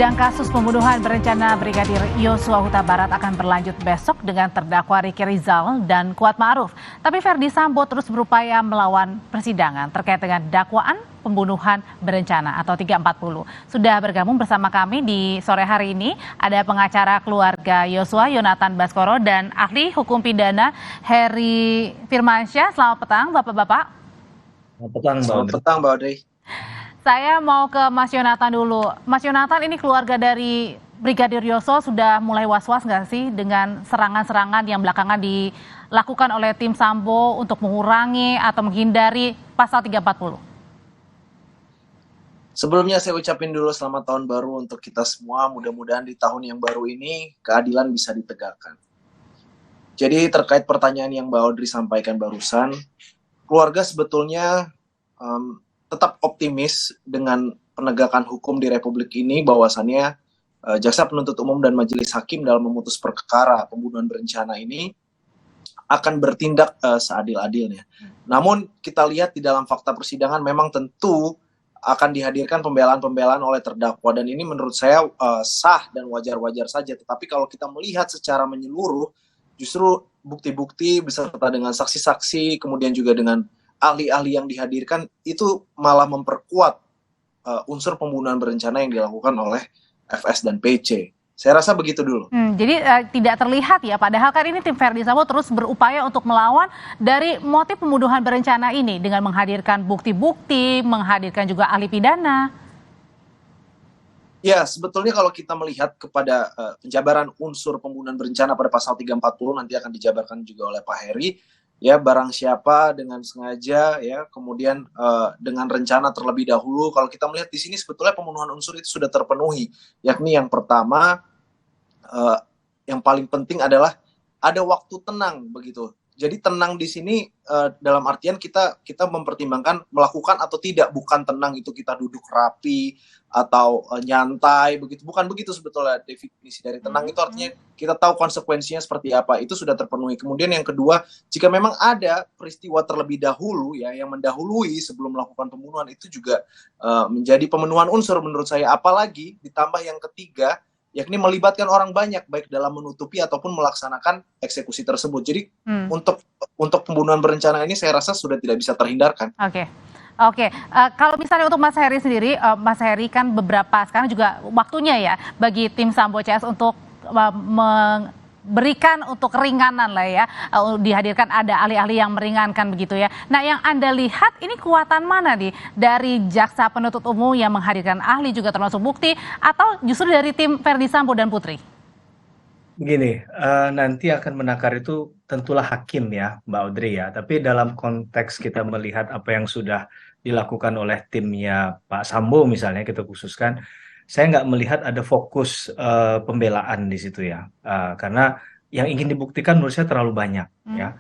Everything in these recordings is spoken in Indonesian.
Sidang kasus pembunuhan berencana Brigadir Yosua Huta Barat akan berlanjut besok dengan terdakwa Ricky Rizal dan Kuat Ma'ruf. Tapi Verdi Sambo terus berupaya melawan persidangan terkait dengan dakwaan pembunuhan berencana atau 340. Sudah bergabung bersama kami di sore hari ini ada pengacara keluarga Yosua Yonatan Baskoro dan ahli hukum pidana Heri Firmansyah. Selamat petang Bapak-bapak. Selamat petang Mbak Audrey. Saya mau ke Mas Yonatan dulu. Mas Yonatan, ini keluarga dari Brigadir Yosua sudah mulai was-was nggak sih dengan serangan-serangan yang belakangan dilakukan oleh tim Sambo untuk mengurangi atau menghindari pasal 340? Sebelumnya saya ucapin dulu selamat tahun baru untuk kita semua. Mudah-mudahan di tahun yang baru ini keadilan bisa ditegakkan. Jadi terkait pertanyaan yang Mbak Audrey sampaikan barusan, keluarga sebetulnya tetap optimis dengan penegakan hukum di Republik ini bahwasannya jaksa penuntut umum dan majelis hakim dalam memutus perkara pembunuhan berencana ini akan bertindak seadil-adilnya. Namun kita lihat di dalam fakta persidangan memang tentu akan dihadirkan pembelaan-pembelaan oleh terdakwa dan ini menurut saya sah dan wajar-wajar saja. Tetapi kalau kita melihat secara menyeluruh, justru bukti-bukti beserta dengan saksi-saksi kemudian juga dengan ahli-ahli yang dihadirkan itu malah memperkuat unsur pembunuhan berencana yang dilakukan oleh FS dan PC. Saya rasa begitu dulu. Jadi tidak terlihat ya, padahal kan ini tim Verdi Sambo terus berupaya untuk melawan dari motif pembunuhan berencana ini dengan menghadirkan bukti-bukti, menghadirkan juga ahli pidana. Ya, sebetulnya kalau kita melihat kepada penjabaran unsur pembunuhan berencana pada pasal 340 nanti akan dijabarkan juga oleh Pak Heri. Ya, barang siapa dengan sengaja ya kemudian dengan rencana terlebih dahulu. Kalau kita melihat di sini sebetulnya pembunuhan unsur itu sudah terpenuhi, yakni yang pertama yang paling penting adalah ada waktu tenang begitu. Jadi tenang di sini dalam artian kita mempertimbangkan melakukan atau tidak, bukan tenang itu kita duduk rapi atau nyantai begitu, bukan begitu sebetulnya definisi dari tenang. Itu artinya kita tahu konsekuensinya seperti apa, itu sudah terpenuhi. Kemudian yang kedua, jika memang ada peristiwa terlebih dahulu ya yang mendahului sebelum melakukan pembunuhan, itu juga menjadi pemenuhan unsur menurut saya. Apalagi ditambah yang ketiga, yakni melibatkan orang banyak baik dalam menutupi ataupun melaksanakan eksekusi tersebut. Jadi untuk pembunuhan berencana ini saya rasa sudah tidak bisa terhindarkan. Oke. Kalau misalnya untuk Mas Heri sendiri, Mas Heri kan beberapa sekarang juga waktunya ya bagi tim Sambo CS untuk memberikan untuk keringanan lah ya, dihadirkan ada ahli-ahli yang meringankan begitu ya. Nah, yang Anda lihat ini kekuatan mana nih dari jaksa penuntut umum yang menghadirkan ahli juga termasuk bukti, atau justru dari tim Verdi Sambo dan Putri? Begini, nanti akan menakar itu tentulah hakim ya, Mbak Audrey ya. Tapi dalam konteks kita melihat apa yang sudah dilakukan oleh timnya Pak Sambo misalnya, kita khususkan, saya nggak melihat ada fokus pembelaan di situ ya. Karena yang ingin dibuktikan menurut saya terlalu banyak ya.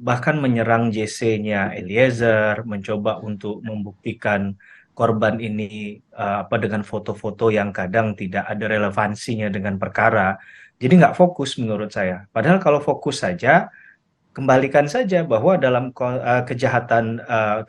Bahkan menyerang JC-nya Eliezer, mencoba untuk membuktikan korban ini dengan foto-foto yang kadang tidak ada relevansinya dengan perkara. Jadi nggak fokus menurut saya. Padahal kalau fokus saja, kembalikan saja bahwa dalam kejahatan 340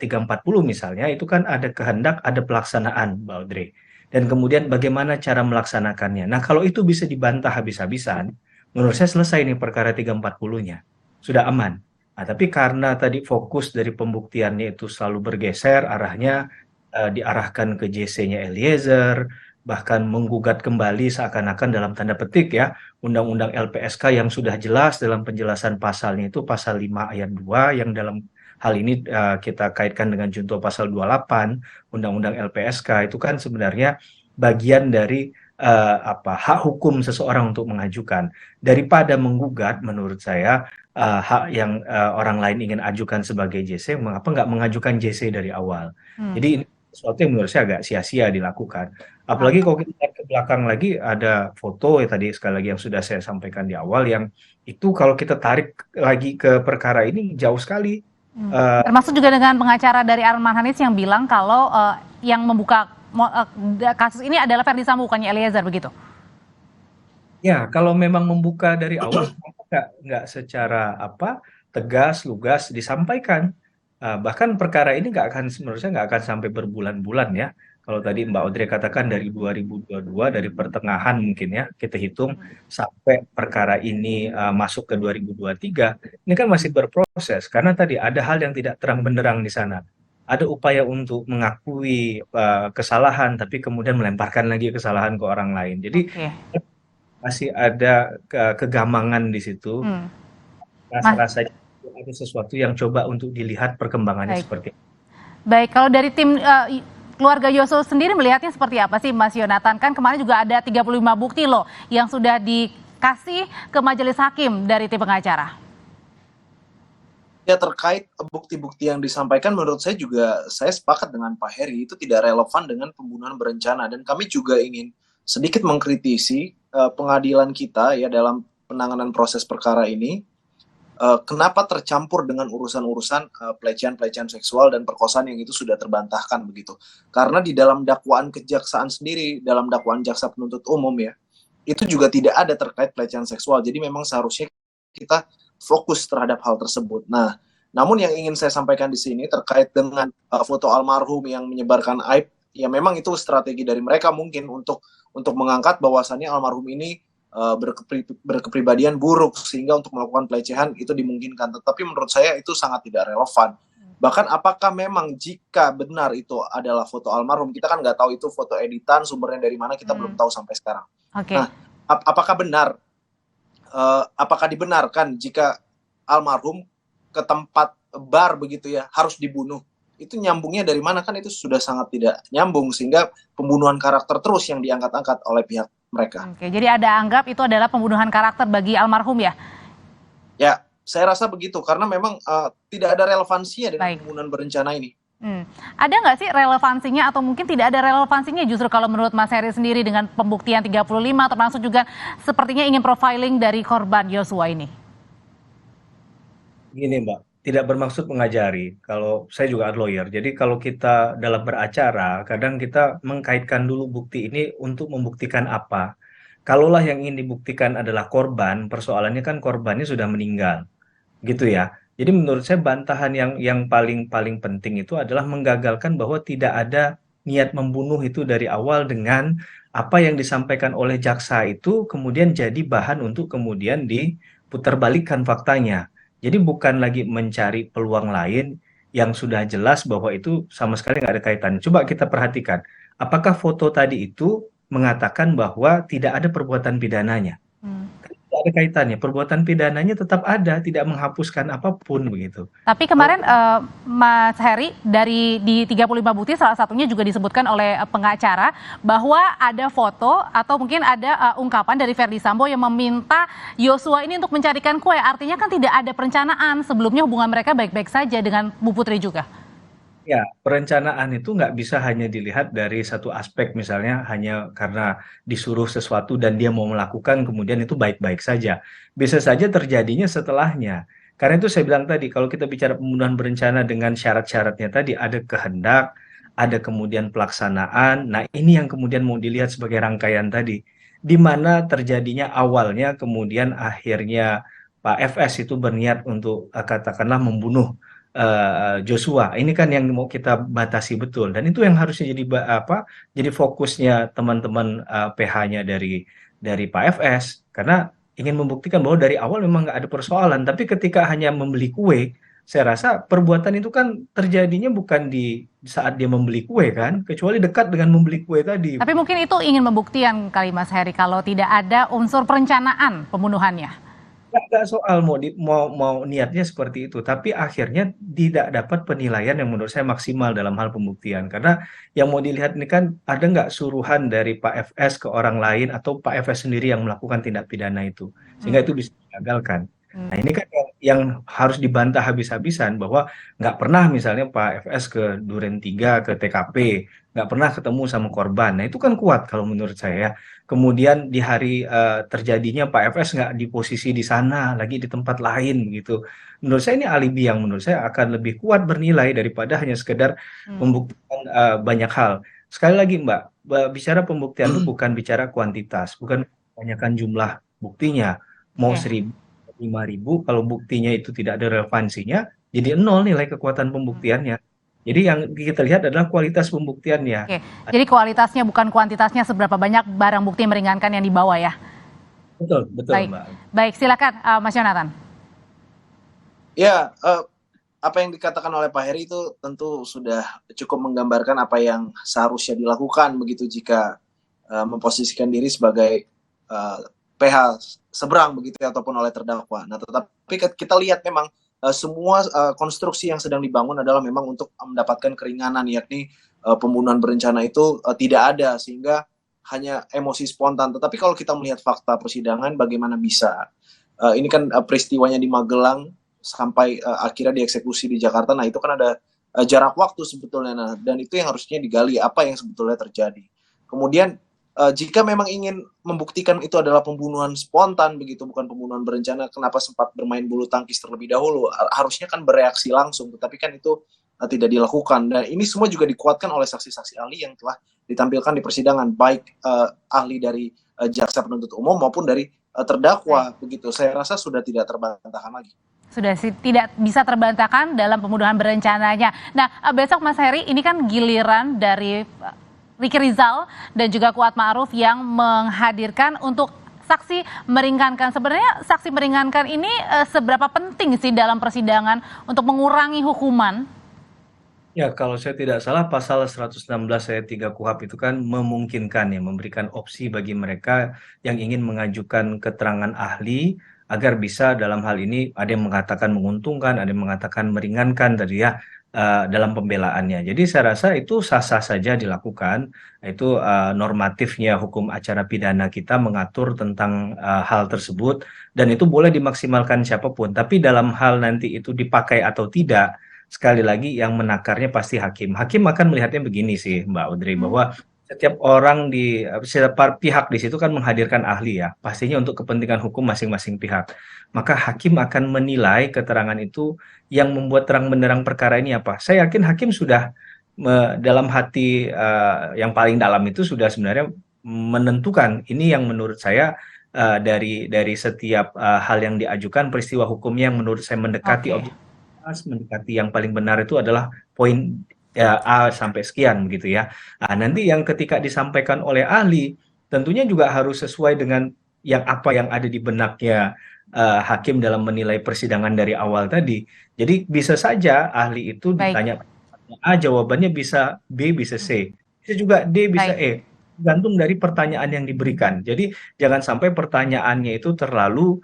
misalnya, itu kan ada kehendak, ada pelaksanaan, Mbak Audrey. Dan kemudian bagaimana cara melaksanakannya. Nah, kalau itu bisa dibantah habis-habisan, menurut saya selesai nih perkara 340-nya. Sudah aman. Nah, tapi karena tadi fokus dari pembuktiannya itu selalu bergeser, arahnya diarahkan ke JC-nya Eliezer, bahkan menggugat kembali seakan-akan dalam tanda petik ya, Undang-Undang LPSK yang sudah jelas dalam penjelasan pasalnya itu pasal 5 ayat 2 yang dalam hal ini kita kaitkan dengan junto pasal 28 Undang-Undang LPSK itu kan sebenarnya bagian dari hak hukum seseorang untuk mengajukan. Daripada menggugat menurut saya hak yang orang lain ingin ajukan sebagai JC, mengapa nggak mengajukan JC dari awal? Jadi ini sesuatu yang menurut saya agak sia-sia dilakukan. Apalagi kalau kita lihat ke belakang lagi ada foto ya tadi sekali lagi yang sudah saya sampaikan di awal, yang itu kalau kita tarik lagi ke perkara ini jauh sekali. Termasuk juga dengan pengacara dari Arman Hanis yang bilang kalau yang membuka kasus ini adalah Verdi Sambo bukannya Eliezer begitu? Ya, kalau memang membuka dari awal nggak secara tegas, lugas disampaikan. Bahkan perkara ini menurut saya nggak akan sampai berbulan-bulan ya. Kalau tadi Mbak Audrey katakan dari 2022, dari pertengahan mungkin ya, kita hitung sampai perkara ini masuk ke 2023, ini kan masih berproses. Karena tadi ada hal yang tidak terang benderang di sana. Ada upaya untuk mengakui kesalahan, tapi kemudian melemparkan lagi kesalahan ke orang lain. Jadi Oke. masih ada kegamangan di situ. Hmm. Mas, Rasa-rasanya ada sesuatu yang coba untuk dilihat perkembangannya baik. seperti apa. Baik, kalau dari tim keluarga Yosua sendiri melihatnya seperti apa sih Mas Yonatan? Kan kemarin juga ada 35 bukti loh yang sudah dikasih ke majelis hakim dari tim pengacara. Ya, terkait bukti-bukti yang disampaikan, menurut saya juga, saya sepakat dengan Pak Heri, itu tidak relevan dengan pembunuhan berencana. Dan kami juga ingin sedikit mengkritisi pengadilan kita ya dalam penanganan proses perkara ini. Kenapa tercampur dengan urusan-urusan pelecehan-pelecehan seksual dan perkosaan yang itu sudah terbantahkan begitu. Karena di dalam dakwaan kejaksaan sendiri, dalam dakwaan jaksa penuntut umum ya, itu juga tidak ada terkait pelecehan seksual. Jadi memang seharusnya kita fokus terhadap hal tersebut. Nah, namun yang ingin saya sampaikan di sini terkait dengan foto almarhum yang menyebarkan aib, ya memang itu strategi dari mereka mungkin untuk mengangkat bahwasannya almarhum ini berkepribadian buruk sehingga untuk melakukan pelecehan itu dimungkinkan. Tetapi menurut saya itu sangat tidak relevan. Bahkan apakah memang jika benar itu adalah foto almarhum, kita kan nggak tahu itu foto editan, sumbernya dari mana kita belum tahu sampai sekarang. Oke. Nah, apakah benar, apakah dibenarkan jika almarhum ke tempat bar begitu ya harus dibunuh? Itu nyambungnya dari mana? Kan itu sudah sangat tidak nyambung, sehingga pembunuhan karakter terus yang diangkat-angkat oleh pihak mereka. Oke, jadi ada anggap itu adalah pembunuhan karakter bagi almarhum ya? Ya, saya rasa begitu, karena memang tidak ada relevansinya dengan Baik. pembunuhan berencana ini. Ada nggak sih relevansinya atau mungkin tidak ada relevansinya justru kalau menurut Mas Heri sendiri dengan pembuktian 35 termasuk juga sepertinya ingin profiling dari korban Yosua ini? Gini Mbak, tidak bermaksud mengajari. Kalau saya juga lawyer, jadi kalau kita dalam beracara, kadang kita mengkaitkan dulu bukti ini untuk membuktikan apa. Kalaulah yang ingin dibuktikan adalah korban, persoalannya kan korbannya sudah meninggal, gitu ya. Jadi menurut saya bantahan yang paling penting itu adalah menggagalkan bahwa tidak ada niat membunuh itu dari awal dengan apa yang disampaikan oleh jaksa itu kemudian jadi bahan untuk kemudian diputarbalikkan faktanya. Jadi bukan lagi mencari peluang lain yang sudah jelas bahwa itu sama sekali nggak ada kaitan. Coba kita perhatikan, apakah foto tadi itu mengatakan bahwa tidak ada perbuatan pidananya? Tidak ada kaitannya, perbuatan pidananya tetap ada, tidak menghapuskan apapun begitu. Tapi kemarin Mas Heri di 35 bukti salah satunya juga disebutkan oleh pengacara bahwa ada foto atau mungkin ada ungkapan dari Verdi Sambo yang meminta Yosua ini untuk mencarikan kue. Artinya kan tidak ada perencanaan, sebelumnya hubungan mereka baik-baik saja dengan Bu Putri juga. Ya, perencanaan itu nggak bisa hanya dilihat dari satu aspek, misalnya hanya karena disuruh sesuatu dan dia mau melakukan, kemudian itu baik-baik saja. Bisa saja terjadinya setelahnya. Karena itu saya bilang tadi, kalau kita bicara pembunuhan berencana dengan syarat-syaratnya tadi, ada kehendak, ada kemudian pelaksanaan. Nah, ini yang kemudian mau dilihat sebagai rangkaian tadi. Di mana terjadinya awalnya, kemudian akhirnya Pak FS itu berniat untuk katakanlah membunuh Joshua. Ini kan yang mau kita batasi betul, dan itu yang harusnya jadi fokusnya teman-teman PH-nya dari Pak FS, karena ingin membuktikan bahwa dari awal memang nggak ada persoalan, tapi ketika hanya membeli kue, saya rasa perbuatan itu kan terjadinya bukan di saat dia membeli kue kan, kecuali dekat dengan membeli kue tadi. Tapi mungkin itu ingin membuktikan kali Mas Heri kalau tidak ada unsur perencanaan pembunuhannya. Nggak soal mau niatnya seperti itu, tapi akhirnya tidak dapat penilaian yang menurut saya maksimal dalam hal pembuktian. Karena yang mau dilihat ini kan ada nggak suruhan dari Pak FS ke orang lain atau Pak FS sendiri yang melakukan tindak pidana itu, sehingga itu bisa digagalkan. Nah ini kan yang harus dibantah habis-habisan bahwa nggak pernah misalnya Pak FS ke Duren 3, ke TKP, nggak pernah ketemu sama korban. Nah itu kan kuat kalau menurut saya. Kemudian di hari terjadinya Pak FS nggak di posisi di sana, lagi di tempat lain begitu. Menurut saya ini alibi yang menurut saya akan lebih kuat bernilai daripada hanya sekedar membuktikan banyak hal. Sekali lagi Mbak, bicara pembuktian itu bukan bicara kuantitas, bukan banyakkan jumlah buktinya. Mau 1.000, 5.000, kalau buktinya itu tidak ada relevansinya, jadi nol nilai kekuatan pembuktiannya. Jadi yang kita lihat adalah kualitas pembuktiannya. Oke, jadi kualitasnya bukan kuantitasnya seberapa banyak barang bukti meringankan yang dibawa ya. Betul, betul, Baik, Mbak. baik silakan Mas Yonatan. Ya, apa yang dikatakan oleh Pak Heri itu tentu sudah cukup menggambarkan apa yang seharusnya dilakukan begitu jika memposisikan diri sebagai PH seberang begitu ya, ataupun oleh terdakwa. Nah, tetapi kita lihat memang semua konstruksi yang sedang dibangun adalah memang untuk mendapatkan keringanan, yakni pembunuhan berencana itu tidak ada sehingga hanya emosi spontan. Tetapi kalau kita melihat fakta persidangan, bagaimana bisa ini kan peristiwanya di Magelang sampai akhirnya dieksekusi di Jakarta. Nah, itu kan ada jarak waktu sebetulnya. Nah, dan itu yang harusnya digali apa yang sebetulnya terjadi. Kemudian jika memang ingin membuktikan itu adalah pembunuhan spontan begitu, bukan pembunuhan berencana, kenapa sempat bermain bulu tangkis terlebih dahulu? Harusnya kan bereaksi langsung, tetapi kan itu tidak dilakukan. Dan ini semua juga dikuatkan oleh saksi-saksi ahli yang telah ditampilkan di persidangan, baik ahli dari jaksa penuntut umum maupun dari terdakwa begitu. Saya rasa sudah tidak terbantahkan lagi. Sudah tidak bisa terbantahkan dalam pembunuhan berencananya. Nah, besok Mas Heri, ini kan giliran dari Ricky Rizal dan juga Kuat Ma'ruf yang menghadirkan untuk saksi meringankan. Sebenarnya saksi meringankan ini seberapa penting sih dalam persidangan untuk mengurangi hukuman? Ya, kalau saya tidak salah pasal 116 ayat 3 KUHP itu kan memungkinkan ya, memberikan opsi bagi mereka yang ingin mengajukan keterangan ahli agar bisa dalam hal ini ada yang mengatakan menguntungkan, ada yang mengatakan meringankan tadi ya dalam pembelaannya. Jadi saya rasa itu sah-sah saja dilakukan. Itu normatifnya hukum acara pidana kita mengatur tentang hal tersebut dan itu boleh dimaksimalkan siapapun. Tapi dalam hal nanti itu dipakai atau tidak, sekali lagi yang menakarnya pasti hakim. Hakim akan melihatnya begini sih Mbak Audrey, bahwa setiap orang setiap pihak di situ kan menghadirkan ahli ya, pastinya untuk kepentingan hukum masing-masing pihak. Maka hakim akan menilai keterangan itu yang membuat terang benderang perkara ini apa. Saya yakin hakim sudah dalam hati yang paling dalam itu sudah sebenarnya menentukan ini yang menurut saya dari setiap hal yang diajukan, peristiwa hukumnya yang menurut saya mendekati objek, mendekati yang paling benar itu adalah poin A sampai sekian begitu ya. Nah, nanti yang ketika disampaikan oleh ahli tentunya juga harus sesuai dengan apa yang ada di benaknya hakim dalam menilai persidangan dari awal tadi. Jadi bisa saja ahli itu ditanya A, jawabannya bisa B, bisa C, bisa juga D, bisa E. Tergantung dari pertanyaan yang diberikan. Jadi jangan sampai pertanyaannya itu terlalu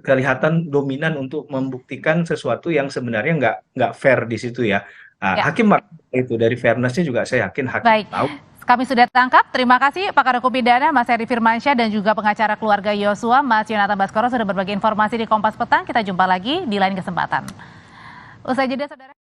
kelihatan dominan untuk membuktikan sesuatu yang sebenarnya nggak fair di situ ya. Hakim itu dari fairnessnya juga saya yakin hakim tahu. Kami sudah tangkap. Terima kasih Pakar Hukum Pidana Mas Heri Firmansyah dan juga pengacara keluarga Yosua Mas Yonatan Baskoro sudah berbagi informasi di Kompas Petang. Kita jumpa lagi di lain kesempatan. Usai jeda, saudara.